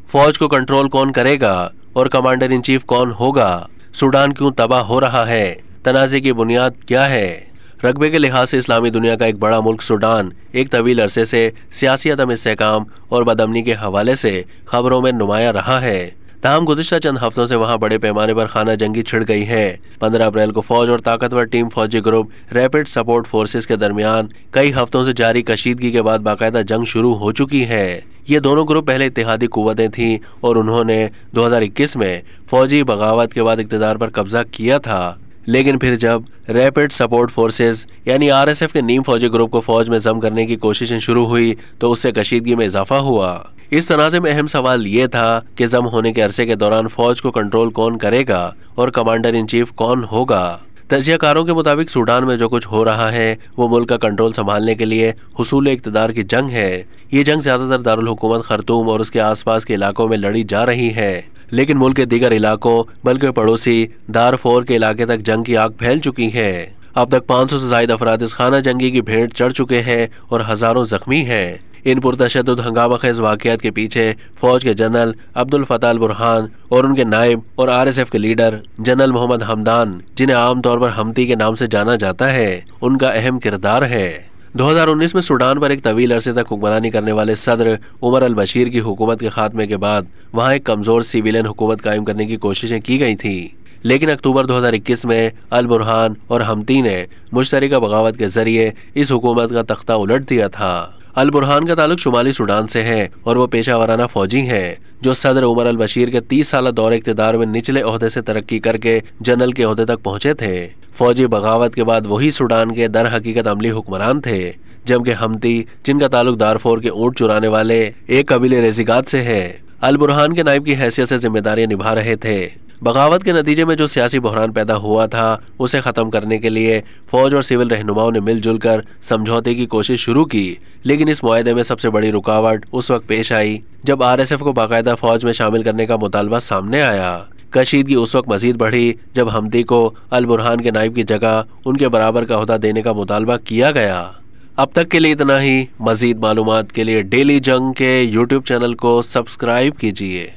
फौज को कंट्रोल कौन करेगा और कमांडर इन चीफ कौन होगा? सूडान क्यों तबाह हो रहा है? तनाज़े की बुनियाद क्या है? रकबे के लिहाज से इस्लामी दुनिया का एक बड़ा मुल्क सूडान एक तवील अरसे से सियासी अदम इस्तेहकाम और बदअमनी के हवाले से खबरों में नुमाया रहा है। ताहम गुज़िश्ता चंद हफ्तों से वहां बड़े पैमाने पर खाना जंगी छिड़ गई है। 15 अप्रैल को फौज और ताकतवर टीम फौजी ग्रुप रैपिड सपोर्ट फोर्सेस के दरमियान कई हफ्तों से जारी कशीदगी के बाद बाकायदा जंग शुरू हो चुकी है। ये दोनों ग्रुप पहले इत्तेहादी कुव्वतें थीं और उन्होंने 2021 में फौजी बगावत के बाद इक़्तिदार पर कब्जा किया था। लेकिन फिर जब रैपिड सपोर्ट फोर्सेस यानी RSF के नीम फौजी ग्रुप को फौज में जम करने की कोशिशें शुरू हुई तो उससे कशीदगी में इजाफा हुआ। इस तनाज़े में अहम सवाल ये था कि जम होने के अरसे के दौरान फौज को कंट्रोल कौन करेगा और कमांडर इन चीफ कौन होगा। तजियाकारों के मुताबिक सूडान में जो कुछ हो रहा है वो मुल्क का कंट्रोल संभालने के लिए हुसूल इक़्तिदार की जंग है। ये जंग ज्यादातर दारुल हुकूमत खर्तूम और उसके आसपास के इलाकों में लड़ी जा रही है, लेकिन मुल्क के दीगर इलाकों बल्कि पड़ोसी दारफोर के इलाके तक जंग की आग फैल चुकी है। अब तक 500 से ज्यादा अफराद इस खाना जंगी की भेंट चढ़ चुके हैं और हजारों जख्मी हैं। इन पुरतशद्दुद हंगामाखेज वाक़यात के पीछे फौज के जनरल अब्दुल फताह अल बुरहान और उनके नायब और RSF के लीडर जनरल मोहम्मद हमदान, जिन्हें आमतौर पर हमती के नाम से जाना जाता है, उनका अहम किरदार है। 2019 में सूडान पर एक तवील अरसे तक हुक्मरानी करने वाले सदर उमर अल बशीर की हुकूमत के खात्मे के बाद वहाँ एक कमजोर सिविलियन हुकूमत कायम करने की कोशिशें की गई थी, लेकिन अक्टूबर 2021 में अल बुरहान और हमती ने मुश्तरका बगावत के जरिए इस हुकूमत का तख्ता उलट दिया था। अल बुरहान का ताल्लुक शुमाली सूडान से है और वो पेशा वराना फौजी हैं जो सदर उमर अल बशीर के 30 साल दौरे इक़्तिदार में निचले ओहदे से तरक्की करके जनरल के ओहदे तक पहुंचे थे। फौजी बगावत के बाद वही सूडान के दर हकीकत अमली हुक्मरान थे, जबकि हमती, जिनका ताल्लुक दारफोर के ऊंट चुराने वाले एक कबीले रेजिगात से है, अल बुरहान के नायब की हैसियत से जिम्मेदारियां निभा रहे थे। बगावत के नतीजे में जो सियासी बहरान पैदा हुआ था उसे ख़त्म करने के लिए फौज और सिविल रहनुमाओं ने मिलजुल कर समझौते की कोशिश शुरू की, लेकिन इस मुआहदे में सबसे बड़ी रुकावट उस वक्त पेश आई जब RSF को बाकायदा फौज में शामिल करने का मुतालबा सामने आया। कशीदगी उस वक्त मजीद बढ़ी जब हमती को अल बुरहान के नायब की जगह उनके बराबर का ओहदा देने का मुतालबा किया गया। अब तक के लिए इतना ही। मजीद मालूमात के लिए डेली जंग के YouTube चैनल को सब्सक्राइब कीजिए।